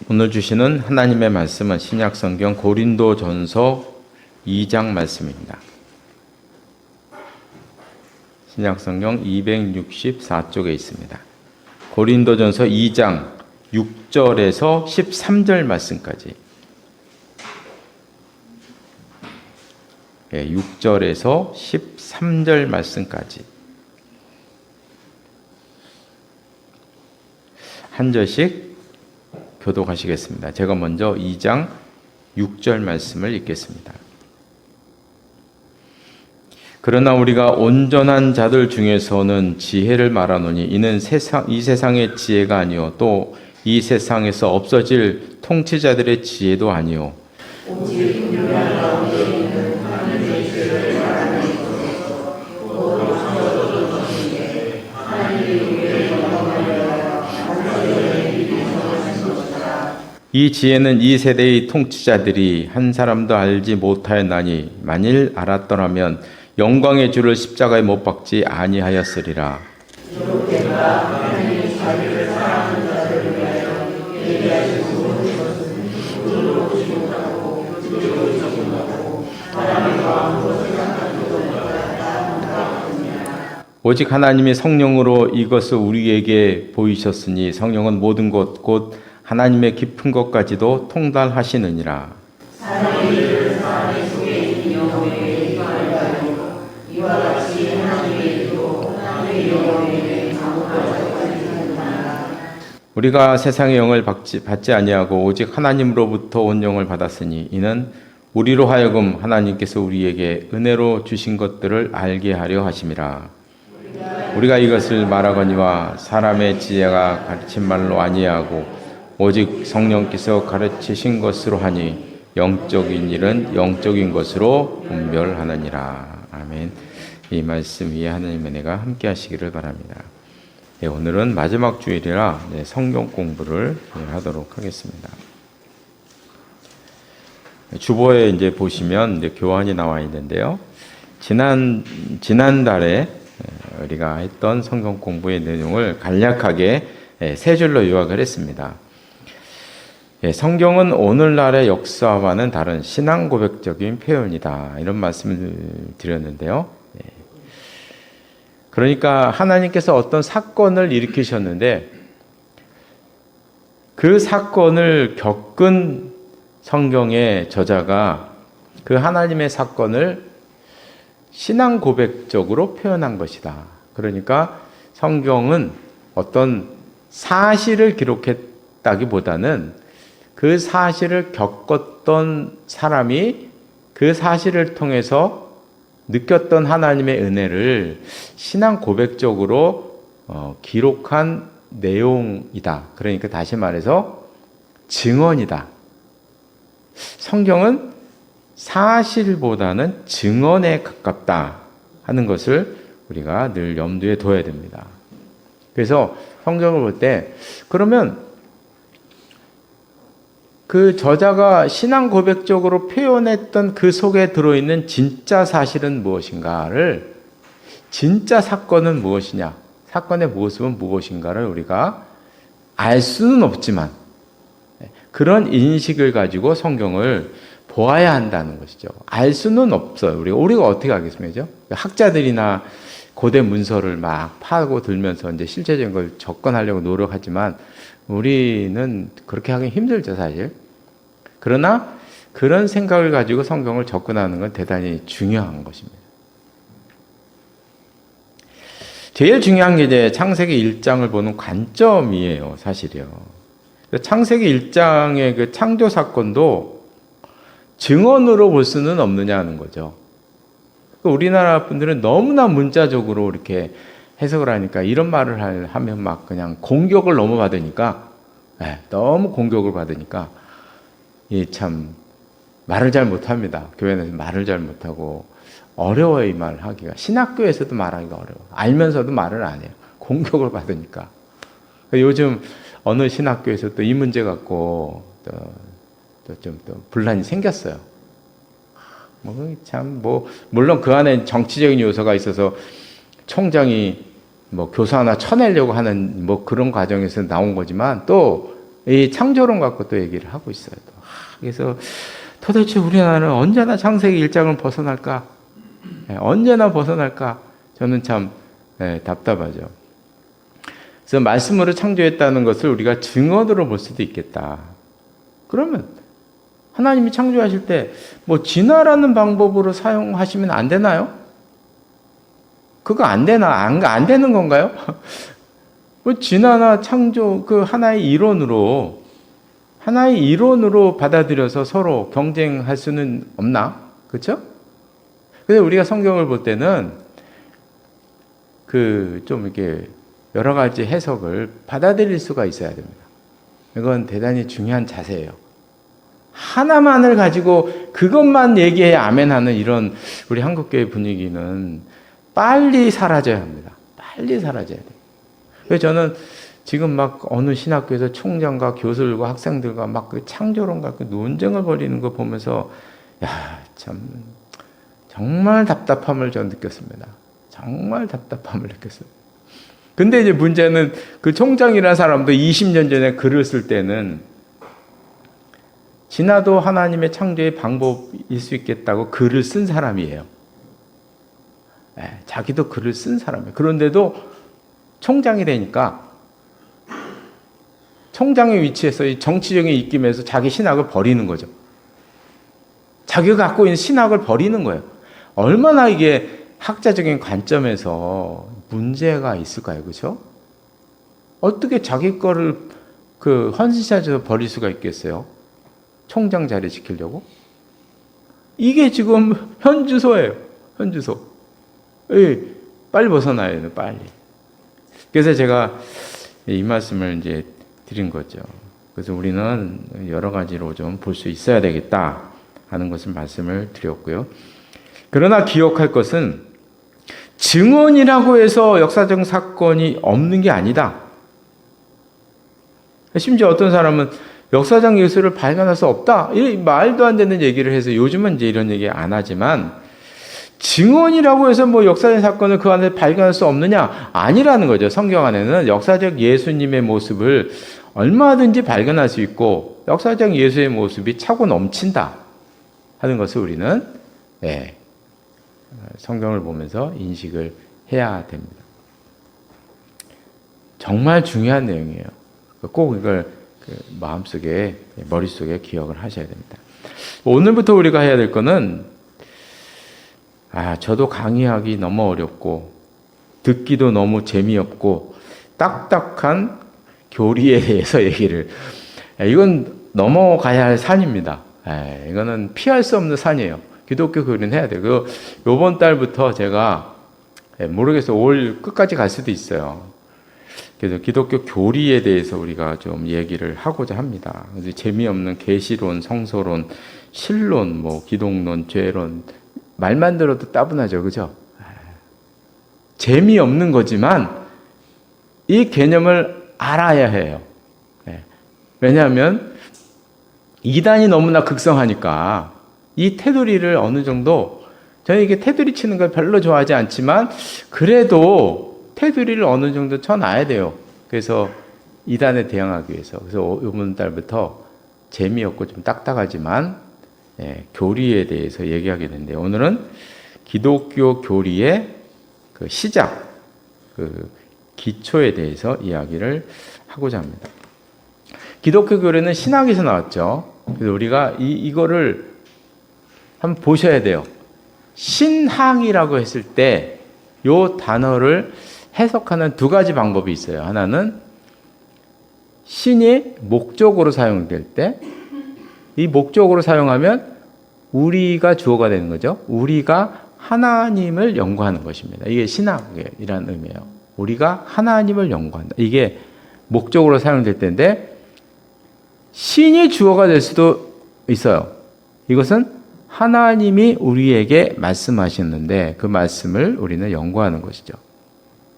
오늘 주시는 하나님의 말씀은 신약성경 고린도전서 2장 말씀입니다. 신약성경 264쪽에 있습니다. 고린도전서 2장 6절에서 13절 말씀까지. 6절에서 13절 말씀까지. 한 절씩 교독하시겠습니다. 제가 먼저 2장 6절 말씀을 읽겠습니다. 그러나 우리가 온전한 자들 중에서는 지혜를 말하노니 이는 이 세상의 지혜가 아니요 또 이 세상에서 없어질 통치자들의 지혜도 아니요 오직 유일한 가운데 있는 하나님의 지혜를 말하는 것으로서 오직 창조주 전신에 하나님의 우리를 영광하여 완전히 이루어진 것이다. 이 지혜는 이 세대의 통치자들이 한 사람도 알지 못하였나니 만일 알았더라면 영광의 주를 십자가에 못 박지 아니하였으리라. 기록된바 하나님이 자기를 사랑하는 자들을 위하여 예비하신 모든 것은 눈으로 보지 못하고 들어보지 못하고 하나님의 마음으로 생각하지도 못하였다. 오직 하나님이 성령으로 이것을 우리에게 보이셨으니 성령은 모든 것 곧 하나님의 깊은 것까지도 통달하시느니라. 사람이 이르는 사람의 속에 있는 영혼에게 이방을 이와 같이 하나님의 일도 하나님의 영혼에게 아무것까지 하느니라. 우리가 세상의 영을 받지 아니하고 오직 하나님으로부터 온 영을 받았으니 이는 우리로 하여금 하나님께서 우리에게 은혜로 주신 것들을 알게 하려 하심이라. 우리가 이것을 말하거니와 사람의 지혜가 가르친 말로 아니하고 오직 성령께서 가르치신 것으로 하니 영적인 일은 영적인 것으로 분별하느니라. 아멘. 이 말씀 위에 하나님의 은혜가 함께 하시기를 바랍니다. 네, 오늘은 마지막 주일이라 성경 공부를 하도록 하겠습니다. 주보에 이제 보시면 이제 교환이 나와 있는데요. 지난달에 우리가 했던 성경 공부의 내용을 간략하게 세 줄로 요약을 했습니다. 성경은 오늘날의 역사와는 다른 신앙 고백적인 표현이다. 이런 말씀을 드렸는데요. 그러니까 하나님께서 어떤 사건을 일으키셨는데 그 사건을 겪은 성경의 저자가 그 하나님의 사건을 신앙 고백적으로 표현한 것이다. 그러니까 성경은 어떤 사실을 기록했다기보다는 그 사실을 겪었던 사람이 그 사실을 통해서 느꼈던 하나님의 은혜를 신앙 고백적으로 기록한 내용이다. 그러니까 다시 말해서 증언이다. 성경은 사실보다는 증언에 가깝다 하는 것을 우리가 늘 염두에 둬야 됩니다. 그래서 성경을 볼 때 그러면 그 저자가 신앙 고백적으로 표현했던 그 속에 들어있는 진짜 사실은 무엇인가를, 진짜 사건은 무엇이냐, 사건의 모습은 무엇인가를 우리가 알 수는 없지만 그런 인식을 가지고 성경을 보아야 한다는 것이죠. 알 수는 없어요. 우리가 어떻게 알겠습니까? 학자들이나 고대 문서를 막 파고 들면서 이제 실제적인 걸 접근하려고 노력하지만 우리는 그렇게 하기 힘들죠, 사실. 그러나 그런 생각을 가지고 성경을 접근하는 건 대단히 중요한 것입니다. 제일 중요한 게 이제 창세기 1장을 보는 관점이에요, 사실이요. 창세기 1장의 그 창조 사건도 증언으로 볼 수는 없느냐 하는 거죠. 우리나라 분들은 너무나 문자적으로 이렇게 해석을 하니까 이런 말을 하면 막 그냥 공격을 너무 받으니까, 너무 공격을 받으니까, 참 말을 잘 못합니다. 교회에서 말을 잘 못하고 어려워요, 이 말을 하기가. 신학교에서도 말하기가 어려워. 알면서도 말을 안 해요. 공격을 받으니까. 요즘 어느 신학교에서 또 이 문제 갖고 또 분란이 생겼어요. 물론 그 안에 정치적인 요소가 있어서 총장이 교사 하나 쳐내려고 하는 그런 과정에서 나온 거지만 또 이 창조론 갖고 또 얘기를 하고 있어요. 또. 그래서 도대체 우리나라는 언제나 창세기 1장을 벗어날까? 언제나 벗어날까? 저는 참 답답하죠. 그래서 말씀으로 창조했다는 것을 우리가 증언으로 볼 수도 있겠다. 그러면 하나님이 창조하실 때 뭐 진화라는 방법으로 사용하시면 안 되나요? 그거 안 되나? 안 되는 건가요? 뭐 진화나 창조 그 하나의 이론으로 받아들여서 서로 경쟁할 수는 없나? 그렇죠? 그래서 우리가 성경을 볼 때는 그 좀 이렇게 여러 가지 해석을 받아들일 수가 있어야 됩니다. 이건 대단히 중요한 자세예요. 하나만을 가지고 그것만 얘기해야 아멘하는 이런 우리 한국교회 분위기는 빨리 사라져야 합니다. 빨리 사라져야 돼요. 그래서 저는 지금 막 어느 신학교에서 총장과 교수들과 학생들과 막 그 창조론 갖고 논쟁을 벌이는 거 보면서 참 정말 답답함을 전 느꼈습니다. 정말 답답함을 느꼈어요. 근데 이제 문제는 그 총장이라는 사람도 20년 전에 글을 쓸 때는 진화도 하나님의 창조의 방법일 수 있겠다고 글을 쓴 사람이에요. 자기도 글을 쓴 사람이에요. 그런데도 총장이 되니까 총장의 위치에서 이 정치적인 입김에서 자기 신학을 버리는 거죠. 자기가 갖고 있는 신학을 버리는 거예요. 얼마나 이게 학자적인 관점에서 문제가 있을까요? 그렇죠? 어떻게 자기 거를 그 헌신자에서 버릴 수가 있겠어요? 총장 자리 지키려고? 이게 지금 현주소예요. 현주소. 빨리 벗어나야 돼요. 빨리. 그래서 제가 이 말씀을 이제 드린 거죠. 그래서 우리는 여러 가지로 좀 볼 수 있어야 되겠다 하는 것을 말씀을 드렸고요. 그러나 기억할 것은 증언이라고 해서 역사적 사건이 없는 게 아니다. 심지어 어떤 사람은 역사적 예수를 발견할 수 없다. 이 말도 안 되는 얘기를 해서 요즘은 이제 이런 얘기 안 하지만 증언이라고 해서 뭐 역사적 사건을 그 안에 발견할 수 없느냐? 아니라는 거죠. 성경 안에는 역사적 예수님의 모습을 얼마든지 발견할 수 있고 역사적 예수의 모습이 차고 넘친다 하는 것을 우리는 성경을 보면서 인식을 해야 됩니다. 정말 중요한 내용이에요. 꼭 이걸 마음속에, 머릿속에 기억을 하셔야 됩니다. 오늘부터 우리가 해야 될 거는 저도 강의하기 너무 어렵고 듣기도 너무 재미없고 딱딱한 교리에 대해서 얘기를 이건 넘어가야 할 산입니다. 이거는 피할 수 없는 산이에요. 기독교 교리는 해야 돼요. 이번 달부터 제가 모르겠어요. 올 끝까지 갈 수도 있어요. 그래서 기독교 교리에 대해서 우리가 좀 얘기를 하고자 합니다. 그래서 재미없는 계시론, 성서론, 신론, 뭐 기독론, 죄론 말만 들어도 따분하죠, 그죠? 재미없는 거지만 이 개념을 알아야 해요. 왜냐하면 이단이 너무나 극성하니까 이 테두리를 어느 정도 저는 이게 테두리 치는 걸 별로 좋아하지 않지만 그래도 테두리를 어느 정도 쳐놔야 돼요. 그래서 이단에 대응하기 위해서. 그래서 이번 달부터 재미없고 좀 딱딱하지만 교리에 대해서 얘기하게 되는데 오늘은 기독교 교리의 그 시작, 그 기초에 대해서 이야기를 하고자 합니다. 기독교 교리는 신학에서 나왔죠. 그래서 우리가 이거를 한번 보셔야 돼요. 신학이라고 했을 때 이 단어를 해석하는 두 가지 방법이 있어요. 하나는 신이 목적으로 사용될 때 이 목적으로 사용하면 우리가 주어가 되는 거죠. 우리가 하나님을 연구하는 것입니다. 이게 신학이라는 의미예요. 우리가 하나님을 연구한다. 이게 목적으로 사용될 때인데 신이 주어가 될 수도 있어요. 이것은 하나님이 우리에게 말씀하셨는데 그 말씀을 우리는 연구하는 것이죠.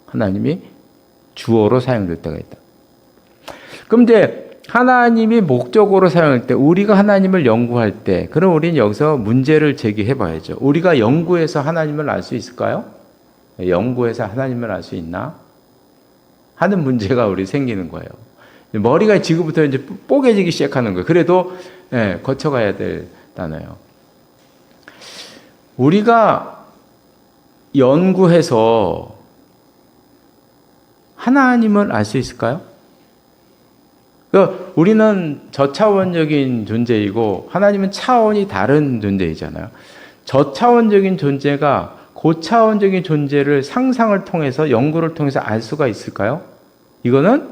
하나님이 주어로 사용될 때가 있다. 그럼 이제 하나님이 목적으로 사용할 때 우리가 하나님을 연구할 때 그럼 우리는 여기서 문제를 제기해 봐야죠. 우리가 연구해서 하나님을 알 수 있을까요? 연구해서 하나님을 알 수 있나? 하는 문제가 우리 생기는 거예요. 머리가 지금부터 이제 뽀개지기 시작하는 거예요. 그래도 거쳐가야 될 단어예요. 우리가 연구해서 하나님을 알 수 있을까요? 그러니까 우리는 저차원적인 존재이고 하나님은 차원이 다른 존재이잖아요. 저차원적인 존재가 고차원적인 존재를 상상을 통해서 연구를 통해서 알 수가 있을까요? 이거는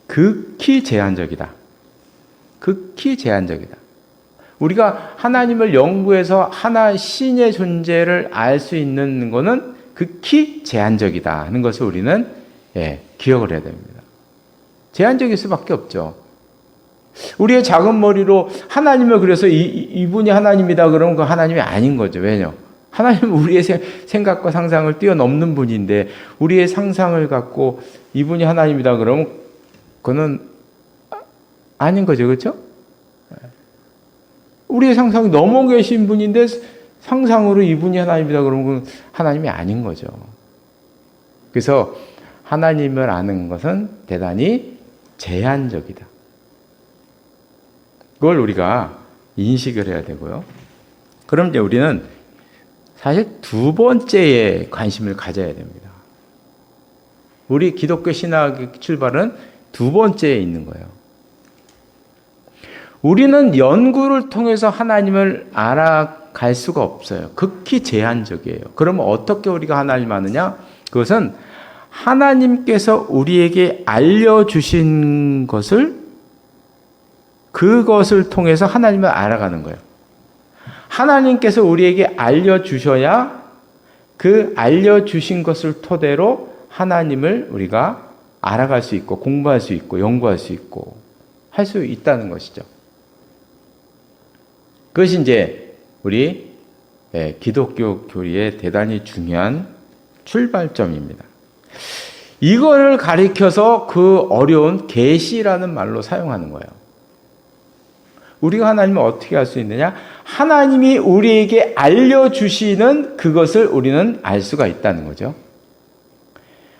극히 제한적이다. 극히 제한적이다. 우리가 하나님을 연구해서 하나 신의 존재를 알 수 있는 것은 극히 제한적이다 하는 것을 우리는 기억을 해야 됩니다. 제한적일 수밖에 없죠. 우리의 작은 머리로 하나님을 그래서 이분이 하나님이다 그러면 그 하나님이 아닌 거죠. 왜냐? 하나님은 우리의 생각과 상상을 뛰어넘는 분인데 우리의 상상을 갖고 이분이 하나님이다 그러면 그거는 아닌 거죠. 그렇죠? 우리의 상상이 넘어 계신 분인데 상상으로 이분이 하나님이다 그러면 하나님이 아닌 거죠. 그래서 하나님을 아는 것은 대단히 제한적이다. 그걸 우리가 인식을 해야 되고요. 그럼 이제 우리는 사실 두 번째에 관심을 가져야 됩니다. 우리 기독교 신학의 출발은 두 번째에 있는 거예요. 우리는 연구를 통해서 하나님을 알아갈 수가 없어요. 극히 제한적이에요. 그러면 어떻게 우리가 하나님을 아느냐? 그것은 하나님께서 우리에게 알려주신 그것을 통해서 하나님을 알아가는 거예요. 하나님께서 우리에게 알려주셔야 그 알려주신 것을 토대로 하나님을 우리가 알아갈 수 있고 공부할 수 있고 연구할 수 있고 할 수 있다는 것이죠. 그것이 이제 우리 기독교 교리의 대단히 중요한 출발점입니다. 이거를 가리켜서 그 어려운 계시라는 말로 사용하는 거예요. 우리가 하나님을 어떻게 알 수 있느냐? 하나님이 우리에게 알려주시는 그것을 우리는 알 수가 있다는 거죠.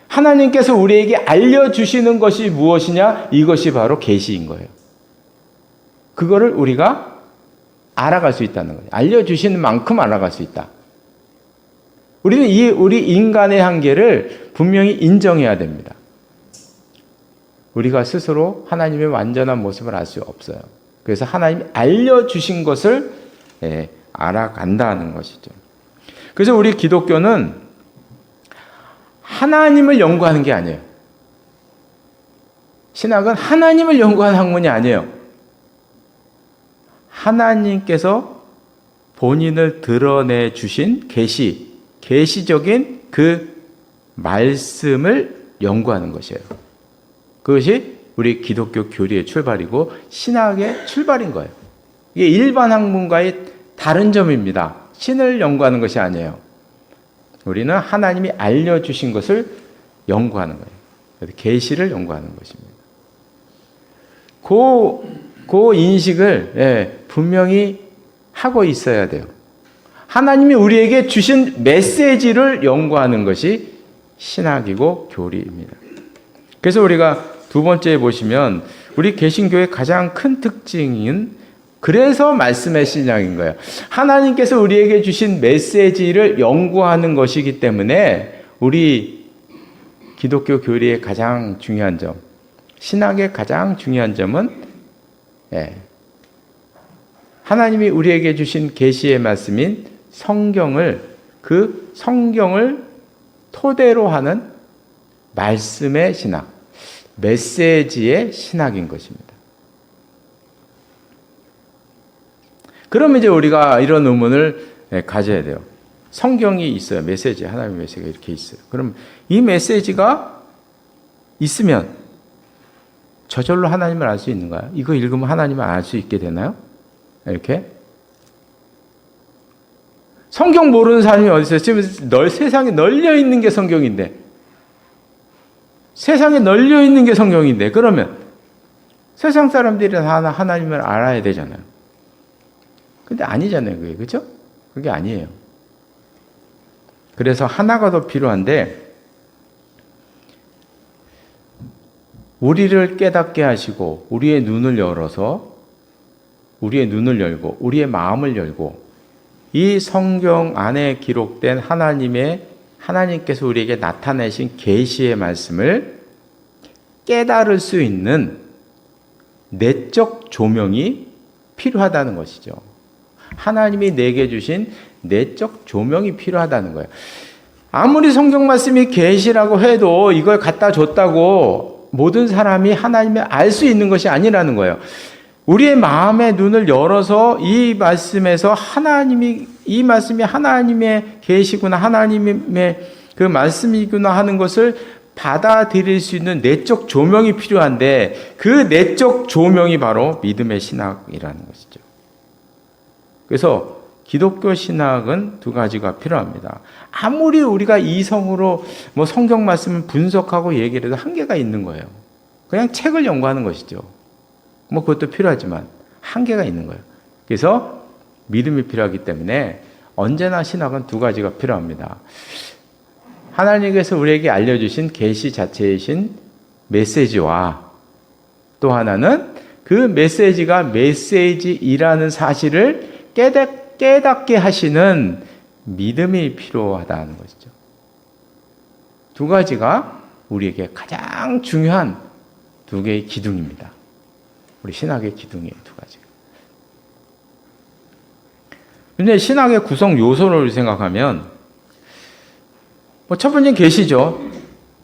하나님께서 우리에게 알려주시는 것이 무엇이냐? 이것이 바로 계시인 거예요. 그거를 우리가 알아갈 수 있다는 거예요. 알려주시는 만큼 알아갈 수 있다. 우리는 우리 인간의 한계를 분명히 인정해야 됩니다. 우리가 스스로 하나님의 완전한 모습을 알 수 없어요. 그래서 하나님이 알려주신 것을 알아간다는 것이죠. 그래서 우리 기독교는 하나님을 연구하는 게 아니에요. 신학은 하나님을 연구하는 학문이 아니에요. 하나님께서 본인을 드러내 주신 계시적인 그 말씀을 연구하는 것이에요. 그것이 우리 기독교 교리의 출발이고 신학의 출발인 거예요. 이게 일반 학문과의 다른 점입니다. 신을 연구하는 것이 아니에요. 우리는 하나님이 알려주신 것을 연구하는 거예요. 그래서 계시를 연구하는 것입니다. 그 인식을 분명히 하고 있어야 돼요. 하나님이 우리에게 주신 메시지를 연구하는 것이 신학이고 교리입니다. 그래서 우리가 두 번째에 보시면 우리 개신교의 가장 큰 특징은 그래서 말씀의 신앙인 거예요. 하나님께서 우리에게 주신 메시지를 연구하는 것이기 때문에 우리 기독교 교리의 가장 중요한 점, 신학의 가장 중요한 점은 하나님이 우리에게 주신 계시의 말씀인 그 성경을 토대로 하는 말씀의 신학, 메시지의 신학인 것입니다. 그러면 이제 우리가 이런 의문을 가져야 돼요. 성경이 있어요. 메시지, 하나님의 메시지가 이렇게 있어요. 그럼 이 메시지가 있으면 저절로 하나님을 알 수 있는가요? 이거 읽으면 하나님을 알 수 있게 되나요? 이렇게? 성경 모르는 사람이 어디 있어요? 지금 세상에 널려 있는 게 성경인데, 세상에 널려 있는 게 성경인데, 그러면 세상 사람들이 다 하나님을 알아야 되잖아요. 근데 아니잖아요, 그게. 그죠? 그게 아니에요. 그래서 하나가 더 필요한데, 우리를 깨닫게 하시고 우리의 눈을 열어서 우리의 눈을 열고 우리의 마음을 열고 이 성경 안에 기록된 하나님께서 우리에게 나타내신 계시의 말씀을 깨달을 수 있는 내적 조명이 필요하다는 것이죠. 하나님이 내게 주신 내적 조명이 필요하다는 거예요. 아무리 성경 말씀이 계시라고 해도 이걸 갖다 줬다고 모든 사람이 하나님을 알 수 있는 것이 아니라는 거예요. 우리의 마음의 눈을 열어서 이 말씀에서 이 말씀이 하나님의 계시구나, 하나님의 그 말씀이구나 하는 것을 받아들일 수 있는 내적 조명이 필요한데 그 내적 조명이 바로 믿음의 신학이라는 것이죠. 그래서 기독교 신학은 두 가지가 필요합니다. 아무리 우리가 이성으로 성경 말씀을 분석하고 얘기를 해도 한계가 있는 거예요. 그냥 책을 연구하는 것이죠. 그것도 필요하지만 한계가 있는 거예요. 그래서 믿음이 필요하기 때문에 언제나 신학은 두 가지가 필요합니다. 하나님께서 우리에게 알려주신 계시 자체이신 메시지와 또 하나는 그 메시지가 메시지이라는 사실을 깨닫게 하시는 믿음이 필요하다는 것이죠. 두 가지가 우리에게 가장 중요한 두 개의 기둥입니다. 우리 신학의 기둥이에요, 두 가지가. 근데 신학의 구성 요소를 생각하면 첫 번째는 계시죠.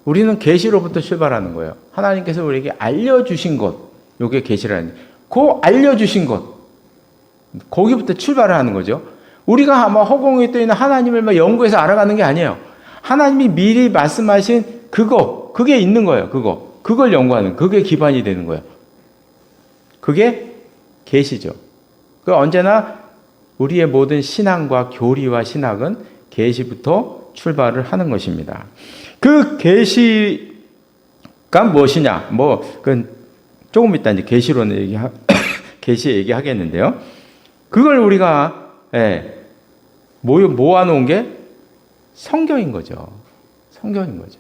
우리는 계시로부터 출발하는 거예요. 하나님께서 우리에게 알려주신 것, 이게 계시라는 그 알려주신 것, 거기부터 출발을 하는 거죠. 우리가 아마 허공에 떠 있는 하나님을 연구해서 알아가는 게 아니에요. 하나님이 미리 말씀하신 그게 있는 거예요. 그걸 연구하는, 그게 기반이 되는 거예요. 그게 계시죠. 언제나 우리의 모든 신앙과 교리와 신학은 계시부터 출발을 하는 것입니다. 그 계시가 무엇이냐? 그건 조금 이따 이제 계시론을 계시 얘기하겠는데요. 그걸 우리가 모아놓은 게 성경인 거죠. 성경인 거죠.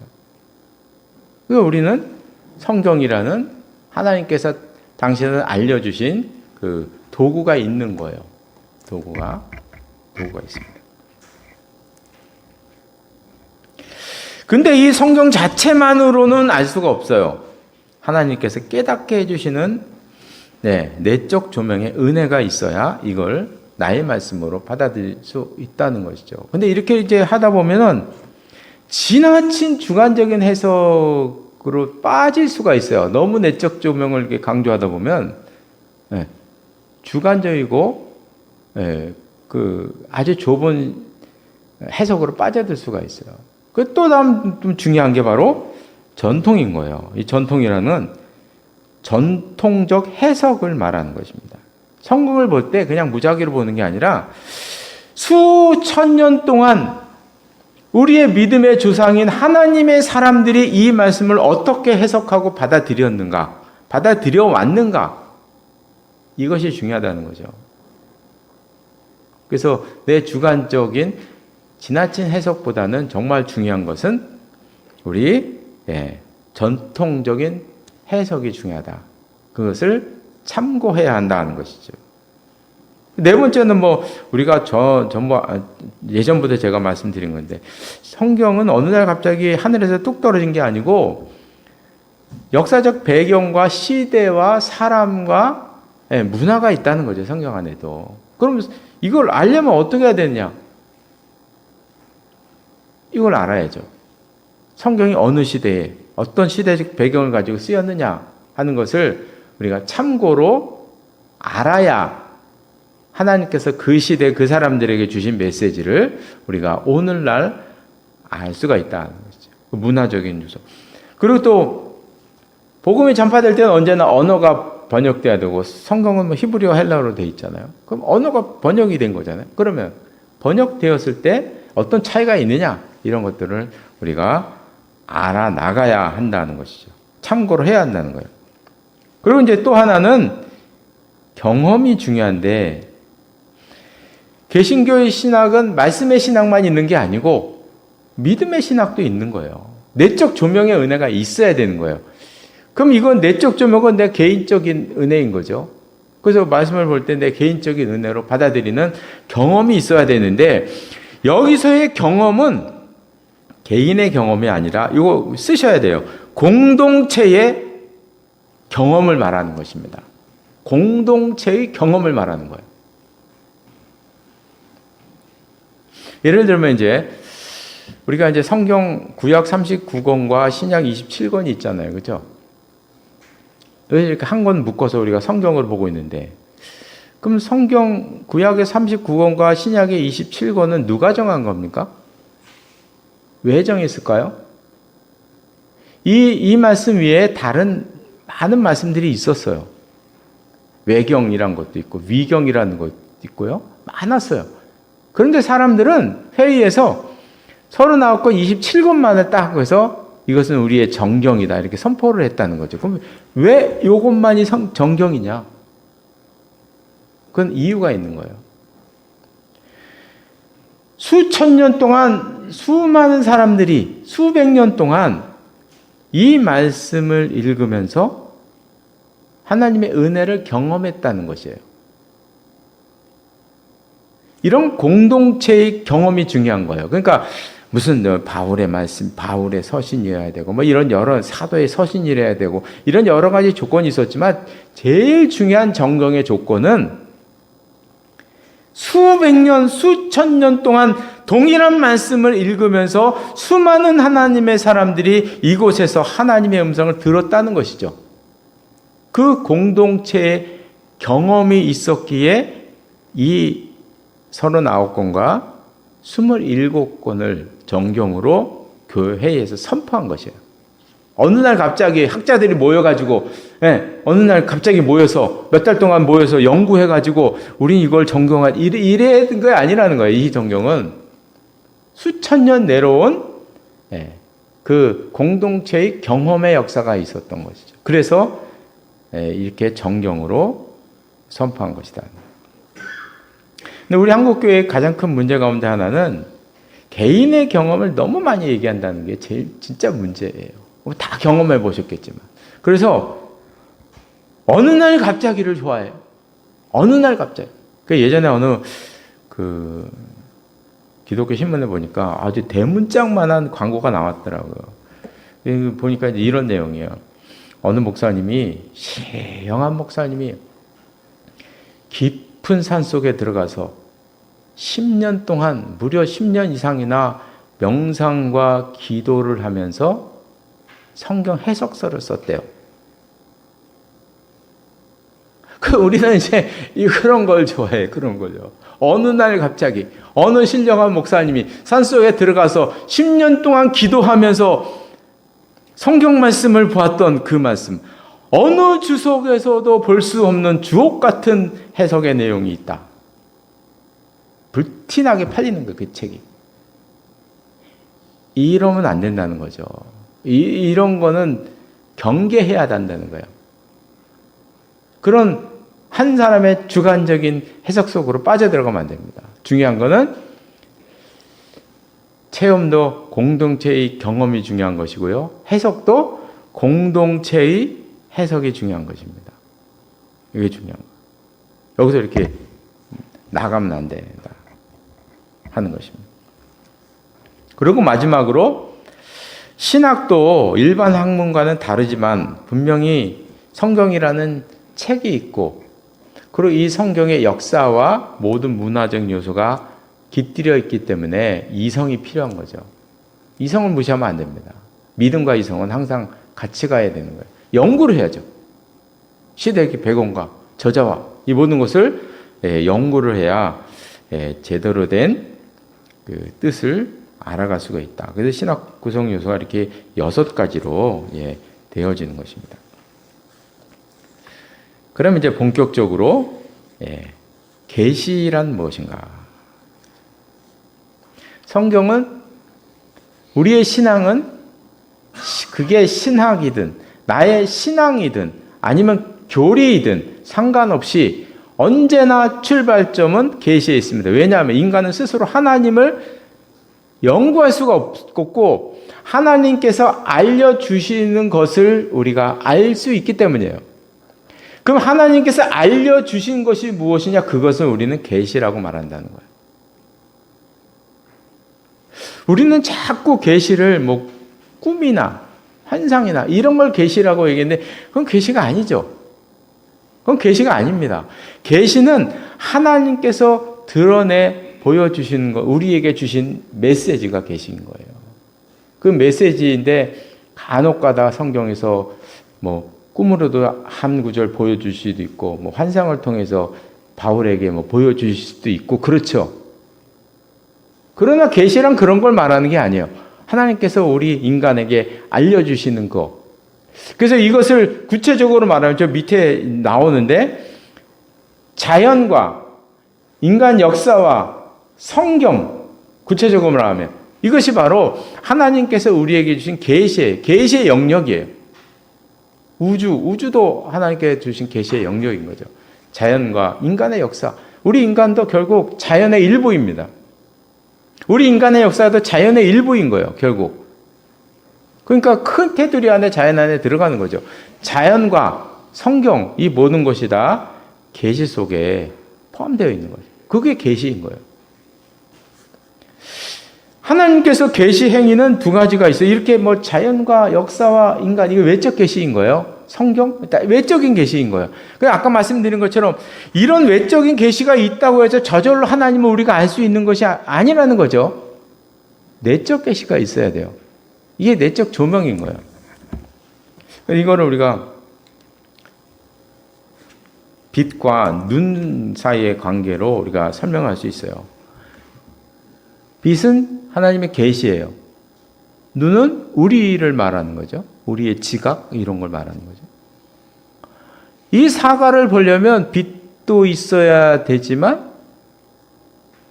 그래서 우리는 성경이라는 하나님께서 당신은 알려주신 그 도구가 있는 거예요. 도구가 있습니다. 근데 이 성경 자체만으로는 알 수가 없어요. 하나님께서 깨닫게 해주시는 내적 조명의 은혜가 있어야 이걸 나의 말씀으로 받아들일 수 있다는 것이죠. 근데 이렇게 이제 하다 보면은 지나친 주관적인 해석으로 빠질 수가 있어요. 너무 내적 조명을 이렇게 강조하다 보면 주관적이고 그 아주 좁은 해석으로 빠져들 수가 있어요. 또 다음 좀 중요한 게 바로 전통인 거예요. 이 전통이라는 전통적 해석을 말하는 것입니다. 성경을 볼 때 그냥 무작위로 보는 게 아니라 수천 년 동안 우리의 믿음의 조상인 하나님의 사람들이 이 말씀을 어떻게 해석하고 받아들여 왔는가, 이것이 중요하다는 거죠. 그래서 내 주관적인 지나친 해석보다는 정말 중요한 것은 우리 전통적인 해석이 중요하다. 그것을 참고해야 한다는 것이죠. 네 번째는 우리가 예전부터 제가 말씀드린 건데, 성경은 어느 날 갑자기 하늘에서 뚝 떨어진 게 아니고 역사적 배경과 시대와 사람과 문화가 있다는 거죠. 성경 안에도. 그럼 이걸 알려면 어떻게 해야 되느냐? 이걸 알아야죠. 성경이 어느 시대에 어떤 시대적 배경을 가지고 쓰였느냐 하는 것을 우리가 참고로 알아야 하나님께서 그 시대 그 사람들에게 주신 메시지를 우리가 오늘날 알 수가 있다는 거죠. 그 문화적인 요소. 그리고 또 복음이 전파될 때는 언제나 언어가 번역돼야 되고, 성경은 히브리어 헬라어로 돼 있잖아요. 그럼 언어가 번역이 된 거잖아요. 그러면 번역되었을 때 어떤 차이가 있느냐, 이런 것들을 우리가 알아나가야 한다는 것이죠. 참고로 해야 한다는 거예요. 그리고 이제 또 하나는 경험이 중요한데, 개신교의 신학은 말씀의 신학만 있는 게 아니고 믿음의 신학도 있는 거예요. 내적 조명의 은혜가 있어야 되는 거예요. 그럼 이건 내적 조명은 내 개인적인 은혜인 거죠. 그래서 말씀을 볼 때 내 개인적인 은혜로 받아들이는 경험이 있어야 되는데, 여기서의 경험은 개인의 경험이 아니라 이거 쓰셔야 돼요. 공동체의 경험을 말하는 것입니다. 공동체의 경험을 말하는 거예요. 예를 들면 이제 우리가 이제 성경 구약 39권과 신약 27권이 있잖아요. 그렇죠? 이렇게 한 권 묶어서 우리가 성경을 보고 있는데, 그럼 성경 구약의 39권과 신약의 27권은 누가 정한 겁니까? 왜 정했을까요? 이 말씀 위에 다른 많은 말씀들이 있었어요. 외경이란 것도 있고 위경이라는 것도 있고요. 많았어요. 그런데 사람들은 회의에서 39권 27권만을 딱 해서 이것은 우리의 정경이다 이렇게 선포를 했다는 거죠. 그럼 왜 이것만이 정경이냐? 그건 이유가 있는 거예요. 수천 년 동안 수많은 사람들이 수백 년 동안 이 말씀을 읽으면서 하나님의 은혜를 경험했다는 것이에요. 이런 공동체의 경험이 중요한 거예요. 그러니까 무슨 바울의 말씀, 바울의 서신이어야 되고 뭐 이런 여러 사도의 서신이어야 되고 이런 여러 가지 조건이 있었지만 제일 중요한 정경의 조건은 수백 년, 수천 년 동안 동일한 말씀을 읽으면서 수많은 하나님의 사람들이 이곳에서 하나님의 음성을 들었다는 것이죠. 그 공동체의 경험이 있었기에 이 39권과 27권을 정경으로 교회에서 선포한 것이에요. 어느 날 갑자기 학자들이 모여가지고, 어느 날 갑자기 모여서 몇 달 동안 모여서 연구해가지고 우린 이걸 정경한 이래야 된 게 아니라는 거예요. 이 정경은 수천 년 내려온 그 공동체의 경험의 역사가 있었던 것이죠. 그래서 이렇게 정경으로 선포한 것이다. 근데 우리 한국교회의 가장 큰 문제 가운데 하나는 개인의 경험을 너무 많이 얘기한다는 게 제일 진짜 문제예요. 다 경험해 보셨겠지만. 그래서 어느 날 갑자기를 좋아해요. 어느 날 갑자기. 예전에 어느 기독교 신문에 보니까 아주 대문짝만한 광고가 나왔더라고요. 보니까 이제 이런 내용이에요. 어느 목사님이, 시영한 목사님이 깊은 산 속에 들어가서 10년 동안, 무려 10년 이상이나 명상과 기도를 하면서 성경 해석서를 썼대요. 우리는 이제 그런 걸 좋아해, 그런 거죠. 어느 날 갑자기, 어느 신령한 목사님이 산속에 들어가서 10년 동안 기도하면서 성경 말씀을 보았던 그 말씀, 어느 주석에서도 볼 수 없는 주옥 같은 해석의 내용이 있다. 불티나게 팔리는 거예요, 그 책이. 이러면 안 된다는 거죠. 이런 거는 경계해야 한다는 거예요. 그런 한 사람의 주관적인 해석 속으로 빠져들어가면 안 됩니다. 중요한 거는 체험도 공동체의 경험이 중요한 것이고요. 해석도 공동체의 해석이 중요한 것입니다. 이게 중요한 거예요. 여기서 이렇게 나가면 안 된다 하는 것입니다. 그리고 마지막으로 신학도 일반 학문과는 다르지만 분명히 성경이라는 책이 있고, 그리고 이 성경의 역사와 모든 문화적 요소가 깃들여 있기 때문에 이성이 필요한 거죠. 이성을 무시하면 안 됩니다. 믿음과 이성은 항상 같이 가야 되는 거예요. 연구를 해야죠. 시대의 백원과 저자와 이 모든 것을 연구를 해야 제대로 된 그 뜻을 알아갈 수가 있다. 그래서 신학 구성 요소가 이렇게 6가지로 되어지는 것입니다. 그럼 이제 본격적으로 계시란 무엇인가? 성경은 우리의 신앙은 그게 신학이든 나의 신앙이든 아니면 교리이든 상관없이 언제나 출발점은 계시에 있습니다. 왜냐하면 인간은 스스로 하나님을 연구할 수가 없고 하나님께서 알려주시는 것을 우리가 알 수 있기 때문이에요. 그럼 하나님께서 알려주신 것이 무엇이냐? 그것을 우리는 계시라고 말한다는 거예요. 우리는 자꾸 계시를 뭐 꿈이나 환상이나 이런 걸 계시라고 얘기했는데 그건 계시가 아니죠. 그건 계시가 아닙니다. 계시는 하나님께서 드러내 보여주시는 것, 우리에게 주신 메시지가 계시인 거예요. 그 메시지인데 간혹가다 성경에서 뭐 꿈으로도 한 구절 보여줄 수도 있고 뭐 환상을 통해서 바울에게 뭐 보여주실 수도 있고 그렇죠. 그러나 계시란 그런 걸 말하는 게 아니에요. 하나님께서 우리 인간에게 알려주시는 것. 그래서 이것을 구체적으로 말하면 저 밑에 나오는데 자연과 인간 역사와 성경 구체적으로 말하면 이것이 바로 하나님께서 우리에게 주신 계시의 영역이에요. 우주도 하나님께 주신 계시의 영역인 거죠. 자연과 인간의 역사. 우리 인간도 결국 자연의 일부입니다. 우리 인간의 역사도 자연의 일부인 거예요, 결국. 그러니까 큰 테두리 안에 자연 안에 들어가는 거죠. 자연과 성경, 이 모든 것이 다 계시 속에 포함되어 있는 거죠. 그게 계시인 거예요. 하나님께서 계시 행위는 두 가지가 있어요. 이렇게 뭐 자연과 역사와 인간, 이게 외적 계시인 거예요. 성경? 외적인 계시인 거예요. 그래서 아까 말씀드린 것처럼 이런 외적인 계시가 있다고 해서 저절로 하나님을 우리가 알 수 있는 것이 아니라는 거죠. 내적 계시가 있어야 돼요. 이게 내적 조명인 거예요. 이거를 우리가 빛과 눈 사이의 관계로 우리가 설명할 수 있어요. 빛은 하나님의 계시예요. 눈은 우리를 말하는 거죠. 우리의 지각 이런 걸 말하는 거죠. 이 사과를 보려면 빛도 있어야 되지만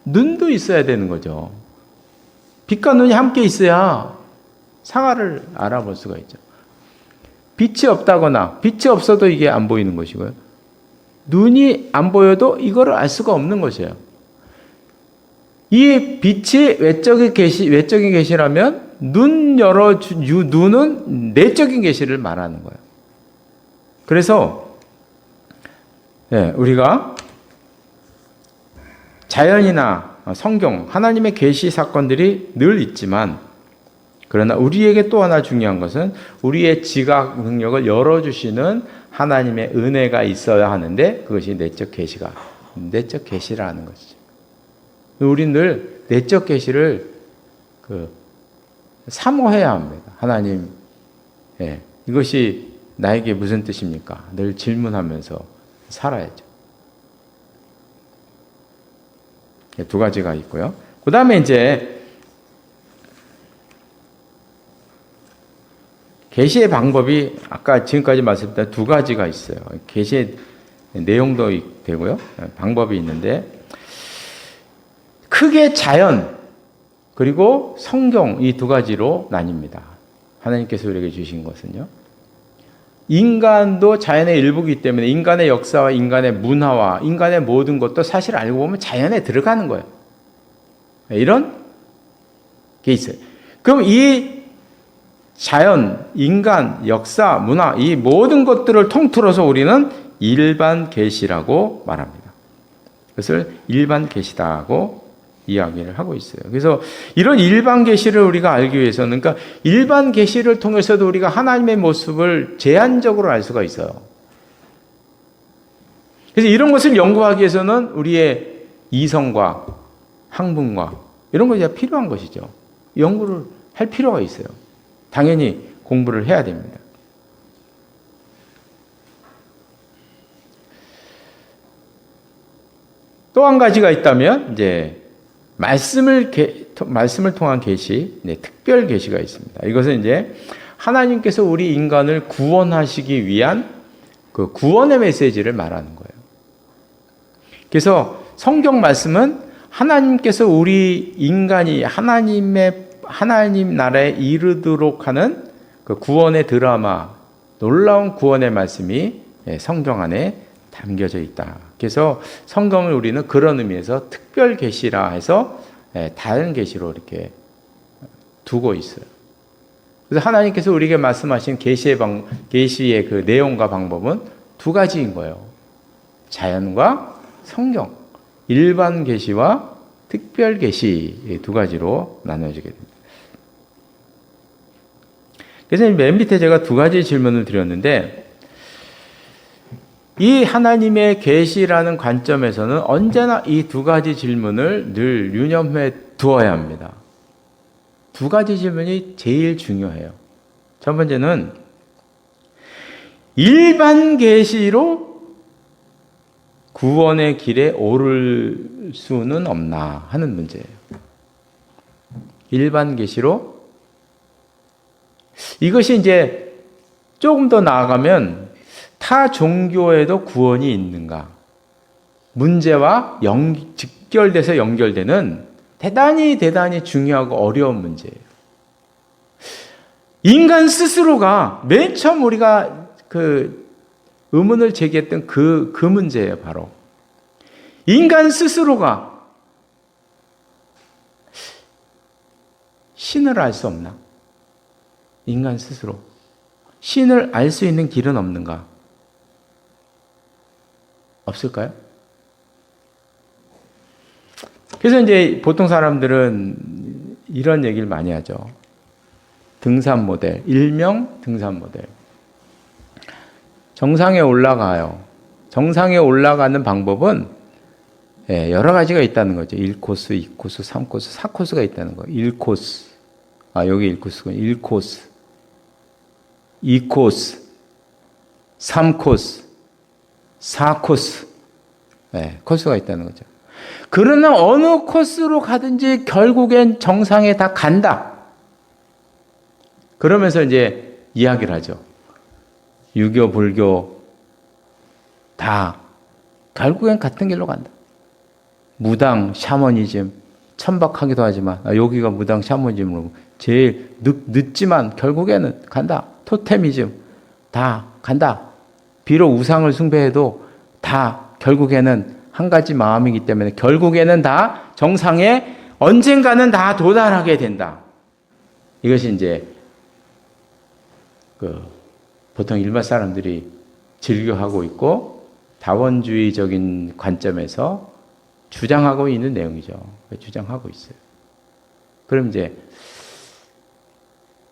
눈도 있어야 되는 거죠. 빛과 눈이 함께 있어야 사과를 알아볼 수가 있죠. 빛이 없다거나 빛이 없어도 이게 안 보이는 것이고요. 눈이 안 보여도 이거를 알 수가 없는 것이에요. 이 빛이 외적인 계시라면 눈은 내적인 계시를 말하는 거예요. 그래서 우리가 자연이나 성경, 하나님의 계시 사건들이 늘 있지만 그러나 우리에게 또 하나 중요한 것은 우리의 지각 능력을 열어주시는 하나님의 은혜가 있어야 하는데 그것이 내적 계시라는 것이죠. 우리는 늘 내적 계시를 사모해야 합니다. 하나님, 이것이 나에게 무슨 뜻입니까? 늘 질문하면서 살아야죠. 두 가지가 있고요. 그 다음에 이제 계시의 방법이 아까 지금까지 말씀드린 두 가지가 있어요. 계시의 내용도 되고요. 방법이 있는데 크게 자연 그리고 성경 이 두 가지로 나뉩니다. 하나님께서 우리에게 주신 것은요. 인간도 자연의 일부이기 때문에 인간의 역사와 인간의 문화와 인간의 모든 것도 사실 알고 보면 자연에 들어가는 거예요. 이런 게 있어요. 그럼 이 자연, 인간, 역사, 문화 이 모든 것들을 통틀어서 우리는 일반 계시라고 말합니다. 그것을 일반 계시다고 이야기를 하고 있어요. 그래서 이런 일반 계시를 우리가 알기 위해서는 그러니까 일반 계시를 통해서도 우리가 하나님의 모습을 제한적으로 알 수가 있어요. 그래서 이런 것을 연구하기 위해서는 우리의 이성과 학문과 이런 것이 필요한 것이죠. 연구를 할 필요가 있어요. 당연히 공부를 해야 됩니다. 또 한 가지가 있다면 이제 말씀을 통한 계시, 특별 계시가 있습니다. 이것은 이제 하나님께서 우리 인간을 구원하시기 위한 그 구원의 메시지를 말하는 거예요. 그래서 성경 말씀은 하나님께서 우리 인간이 하나님 나라에 이르도록 하는 그 구원의 드라마, 놀라운 구원의 말씀이 성경 안에 담겨져 있다. 그래서 성경을 우리는 그런 의미에서 특별 계시라 해서 다른 계시로 이렇게 두고 있어요. 그래서 하나님께서 우리에게 말씀하신 계시의 그 내용과 방법은 두 가지인 거예요. 자연과 성경, 일반 계시와 특별 계시 두 가지로 나눠지게 됩니다. 그래서 맨 밑에 제가 두 가지 질문을 드렸는데, 이 하나님의 계시라는 관점에서는 언제나 이 두 가지 질문을 늘 유념해 두어야 합니다. 두 가지 질문이 제일 중요해요. 첫 번째는 일반 계시로 구원의 길에 오를 수는 없나 하는 문제예요. 일반 계시로, 이것이 이제 조금 더 나아가면 타 종교에도 구원이 있는가? 문제와 직결돼서 연결되는 대단히 중요하고 어려운 문제예요. 인간 스스로가 맨 처음 우리가 그 의문을 제기했던 그 문제예요, 바로. 인간 스스로가 신을 알 수 없나? 인간 스스로. 신을 알 수 있는 길은 없는가? 없을까요? 그래서 이제 보통 사람들은 이런 얘기를 많이 하죠. 등산 모델, 일명 등산 모델. 정상에 올라가요. 정상에 올라가는 방법은 여러 가지가 있다는 거죠. 1코스, 2코스, 3코스, 4코스가 있다는 거예요. 1코스. 여기 1코스군요. 1코스, 2코스, 3코스, 4코스. 코스가 있다는 거죠. 그러나 어느 코스로 가든지 결국엔 정상에 다 간다. 그러면서 이제 이야기를 하죠. 유교, 불교 다 결국엔 같은 길로 간다. 무당, 샤머니즘, 천박하기도 하지만 여기가 무당, 샤머니즘으로 제일 늦지만 결국에는 간다. 토테미즘 다 간다. 비록 우상을 숭배해도 다 결국에는 한 가지 마음이기 때문에 결국에는 다 정상에 언젠가는 다 도달하게 된다. 이것이 이제 보통 일반 사람들이 즐겨하고 있고 다원주의적인 관점에서 주장하고 있는 내용이죠. 주장하고 있어요. 그럼 이제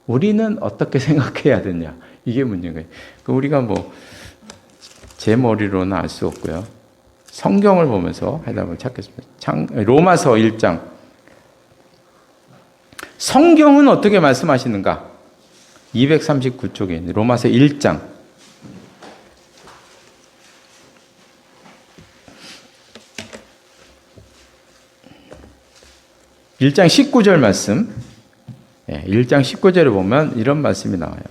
우리는 어떻게 생각해야 되냐? 이게 문제인 거예요. 우리가 제 머리로는 알 수 없고요. 성경을 보면서 해답을 찾겠습니다. 로마서 1장. 성경은 어떻게 말씀하시는가? 239쪽에 있는 로마서 1장. (1장 19절) 말씀. 1장 19절에 보면 이런 말씀이 나와요.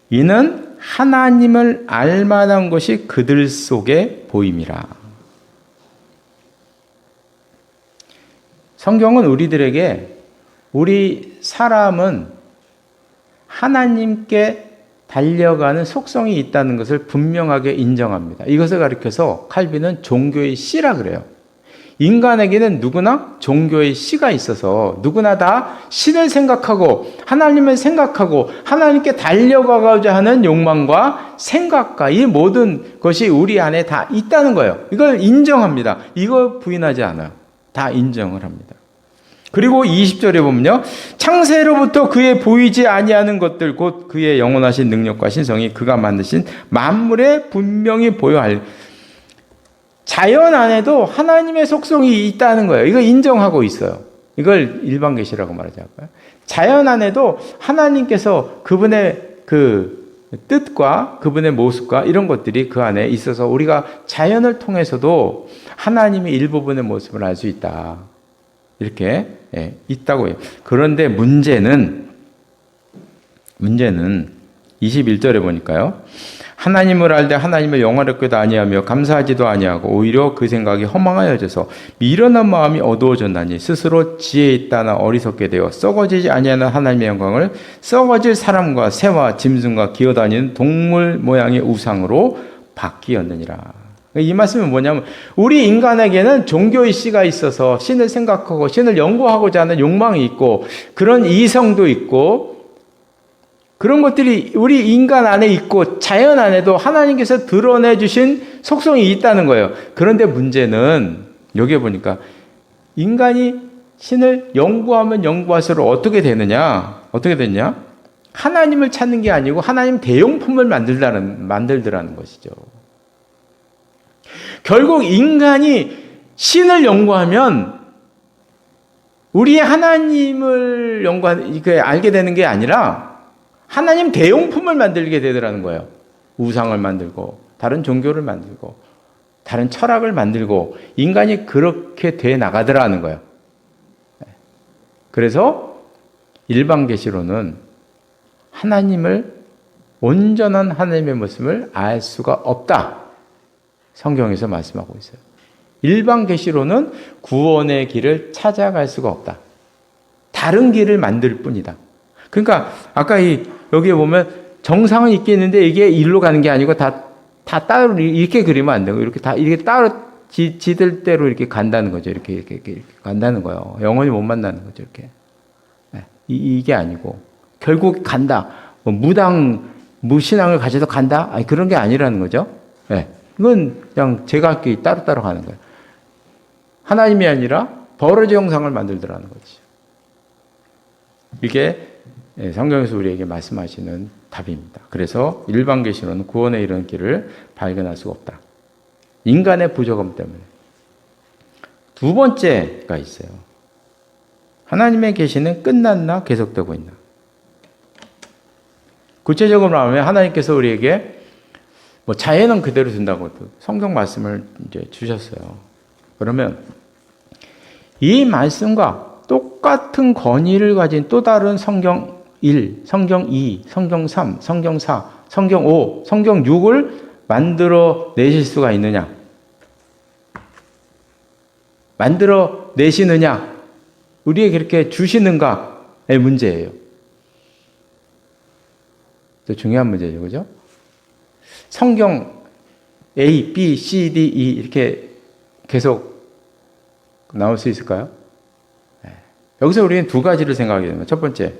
이는 하나님을 알 만한 것이 그들 속에 보임이라. 성경은 우리들에게 우리 사람은 하나님께 달려가는 속성이 있다는 것을 분명하게 인정합니다. 이것을 가리켜서 칼빈은 종교의 씨라 그래요. 인간에게는 누구나 종교의 씨가 있어서 누구나 다 신을 생각하고 하나님을 생각하고 하나님께 달려가고자 하는 욕망과 생각과 이 모든 것이 우리 안에 다 있다는 거예요. 이걸 인정합니다. 이거 부인하지 않아요. 다 인정을 합니다. 그리고 20절에 보면요. 창세로부터 그의 보이지 아니하는 것들 곧 그의 영원하신 능력과 신성이 그가 만드신 만물에 분명히 보여할 자연 안에도 하나님의 속성이 있다는 거예요. 이걸 인정하고 있어요. 이걸 일반 계시라고 말하지 않을까요? 자연 안에도 하나님께서 그분의 그 뜻과 그분의 모습과 이런 것들이 그 안에 있어서 우리가 자연을 통해서도 하나님의 일부분의 모습을 알 수 있다. 이렇게 있다고 해요. 그런데 문제는 21절에 보니까요. 하나님을 알되 하나님을 영화롭게도 아니하며 감사하지도 아니하고 오히려 그 생각이 허망하여져서 미련한 마음이 어두워졌나니 스스로 지혜 있다나 어리석게 되어 썩어지지 아니하는 하나님의 영광을 썩어질 사람과 새와 짐승과 기어다니는 동물 모양의 우상으로 바뀌었느니라. 이 말씀은 뭐냐면 우리 인간에게는 종교의 씨가 있어서 신을 생각하고 신을 연구하고자 하는 욕망이 있고 그런 이성도 있고 그런 것들이 우리 인간 안에 있고 자연 안에도 하나님께서 드러내 주신 속성이 있다는 거예요. 그런데 문제는 여기에 보니까 인간이 신을 연구하면 연구할수록 어떻게 되느냐? 어떻게 됐냐? 하나님을 찾는 게 아니고 하나님 대용품을 만들더라는 것이죠. 결국 인간이 신을 연구하면 우리의 하나님을 알게 되는 게 아니라 하나님 대용품을 만들게 되더라는 거예요. 우상을 만들고 다른 종교를 만들고 다른 철학을 만들고 인간이 그렇게 돼 나가더라는 거예요. 그래서 일반 계시로는 하나님을 온전한 하나님의 모습을 알 수가 없다. 성경에서 말씀하고 있어요. 일반 계시로는 구원의 길을 찾아갈 수가 없다. 다른 길을 만들 뿐이다. 그러니까 아까 여기에 보면 정상은 있겠는데 이게 일로 가는 게 아니고 다 따로 이렇게 그리면 안 되고 이렇게 따로 지들 대로 이렇게 간다는 거죠. 이렇게 간다는 거예요. 영원히 못 만나는 거죠. 이렇게. 이게 아니고 결국 간다. 무신앙을 가져도 간다. 아니 그런 게 아니라는 거죠. 이건 그냥 제각기 따로따로 가는 거예요. 하나님이 아니라 버러지 형상을 만들더라는 거지. 이게 성경에서 우리에게 말씀하시는 답입니다. 그래서 일반 계시로는 구원에 이르는 길을 발견할 수가 없다. 인간의 부족함 때문에. 두 번째가 있어요. 하나님의 계시는 끝났나 계속되고 있나. 구체적으로 말하면 하나님께서 우리에게 자연은 그대로 둔다고 성경 말씀을 이제 주셨어요. 그러면 이 말씀과 똑같은 권위를 가진 또 다른 성경 1, 성경 2, 성경 3, 성경 4, 성경 5, 성경 6을 만들어 내실 수가 있느냐? 만들어 내시느냐? 우리에게 그렇게 주시는가의 문제예요. 또 중요한 문제죠. 그죠? 성경 A, B, C, D, E 이렇게 계속 나올 수 있을까요? 여기서 우리는 두 가지를 생각하게 됩니다. 첫 번째,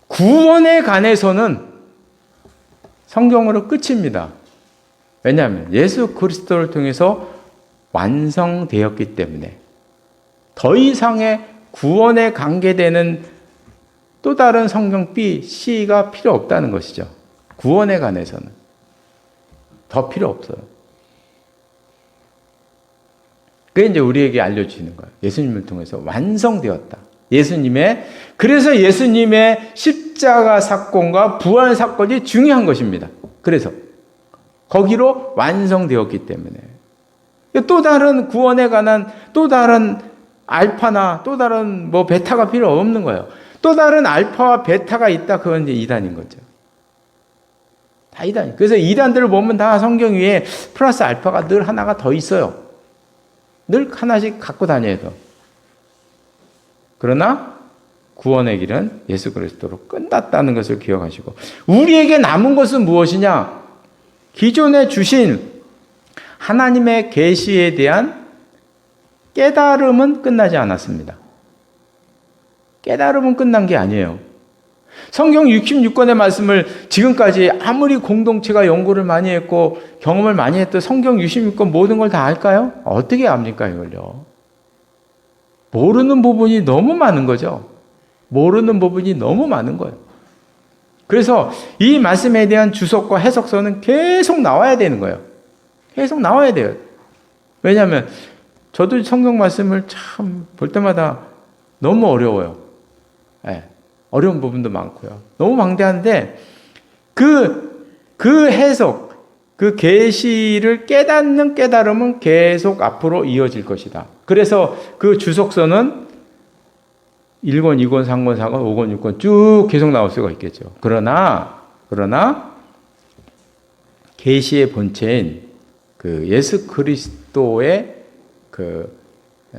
구원에 관해서는 성경으로 끝입니다. 왜냐하면 예수 그리스도를 통해서 완성되었기 때문에 더 이상의 구원에 관계되는 또 다른 성경 B, C가 필요 없다는 것이죠. 구원에 관해서는 더 필요 없어요. 그게 이제 우리에게 알려주시는 거예요. 예수님을 통해서 완성되었다. 그래서 예수님의 십자가 사건과 부활 사건이 중요한 것입니다. 그래서 거기로 완성되었기 때문에 또 다른 구원에 관한 또 다른 알파나 또 다른 베타가 필요 없는 거예요. 또 다른 알파와 베타가 있다. 그건 이제 이단인 거죠. 다 이단. 그래서 이단들을 보면 다 성경 위에 플러스 알파가 늘 하나가 더 있어요. 늘 하나씩 갖고 다녀야 돼. 그러나 구원의 길은 예수 그리스도로 끝났다는 것을 기억하시고 우리에게 남은 것은 무엇이냐? 기존에 주신 하나님의 계시에 대한 깨달음은 끝나지 않았습니다. 깨달음은 끝난 게 아니에요. 성경 66권의 말씀을 지금까지 아무리 공동체가 연구를 많이 했고 경험을 많이 해도 성경 66권 모든 걸 다 알까요? 어떻게 압니까 이걸요? 모르는 부분이 너무 많은 거죠. 모르는 부분이 너무 많은 거예요. 그래서 이 말씀에 대한 주석과 해석서는 계속 나와야 되는 거예요. 계속 나와야 돼요. 왜냐하면 저도 성경 말씀을 참 볼 때마다 너무 어려워요. 어려운 부분도 많고요. 너무 방대한데 그 해석, 그 계시를 깨닫는 깨달음은 계속 앞으로 이어질 것이다. 그래서 그 주석서는 1권, 2권, 3권, 4권, 5권, 6권 쭉 계속 나올 수가 있겠죠. 그러나 계시의 본체인 그 예수 그리스도의 그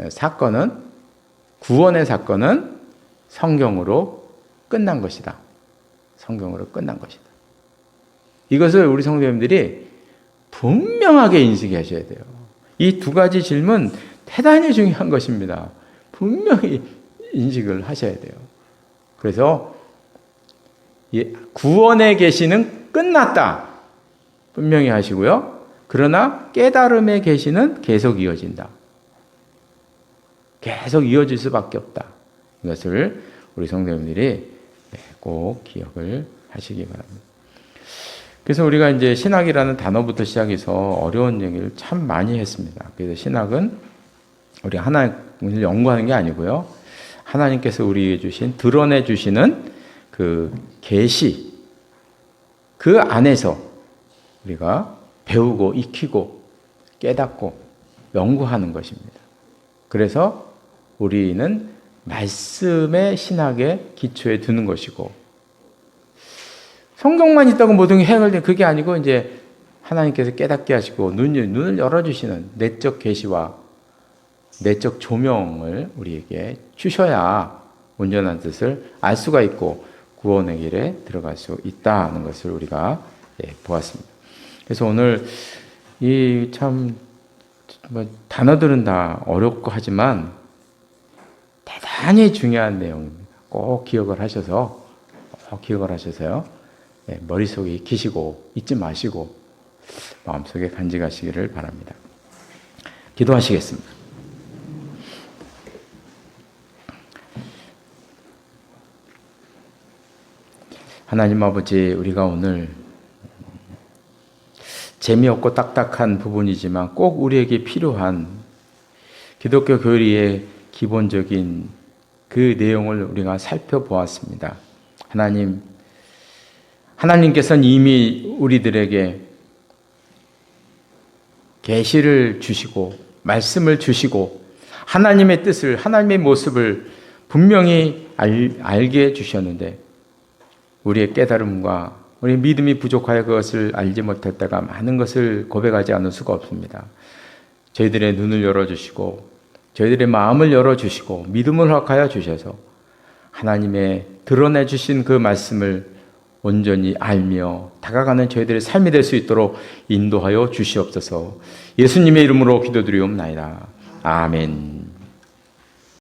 사건은 구원의 사건은 성경으로 끝난 것이다. 성경으로 끝난 것이다. 이것을 우리 성도님들이 분명하게 인식하셔야 돼요. 이 두 가지 질문 대단히 중요한 것입니다. 분명히 인식을 하셔야 돼요. 그래서 구원의 계시는 끝났다. 분명히 하시고요. 그러나 깨달음의 계시는 계속 이어진다. 계속 이어질 수밖에 없다. 이것을 우리 성도님들이 꼭 기억을 하시기 바랍니다. 그래서 우리가 이제 신학이라는 단어부터 시작해서 어려운 얘기를 참 많이 했습니다. 그래서 신학은 우리 하나님을 연구하는 게 아니고요. 하나님께서 우리에게 주신, 드러내 주시는 그 계시, 그 안에서 우리가 배우고 익히고 깨닫고 연구하는 것입니다. 그래서 우리는 말씀의 신학의 기초에 두는 것이고, 성경만 있다고 모든 게 해결돼, 그게 아니고 이제 하나님께서 깨닫게 하시고 눈을 열어주시는 내적 계시와 내적 조명을 우리에게 주셔야 온전한 뜻을 알 수가 있고 구원의 길에 들어갈 수 있다는 것을 우리가 보았습니다. 그래서 오늘 이 참 단어들은 다 어렵고 하지만 대단히 중요한 내용입니다. 꼭 기억을 하셔서요. 머릿속에 익히시고 잊지 마시고 마음속에 간직하시기를 바랍니다. 기도하시겠습니다. 하나님 아버지, 우리가 오늘 재미없고 딱딱한 부분이지만 꼭 우리에게 필요한 기독교 교리의 기본적인 그 내용을 우리가 살펴보았습니다. 하나님께서는 이미 우리들에게 계시를 주시고 말씀을 주시고 하나님의 뜻을, 하나님의 모습을 분명히 알게 해주셨는데 우리의 깨달음과 우리의 믿음이 부족하여 그것을 알지 못했다가 많은 것을 고백하지 않을 수가 없습니다. 저희들의 눈을 열어주시고 저희들의 마음을 열어주시고 믿음을 허락하여 주셔서 하나님의 드러내 주신 그 말씀을 온전히 알며 다가가는 저희들의 삶이 될 수 있도록 인도하여 주시옵소서. 예수님의 이름으로 기도드리옵나이다. 아멘.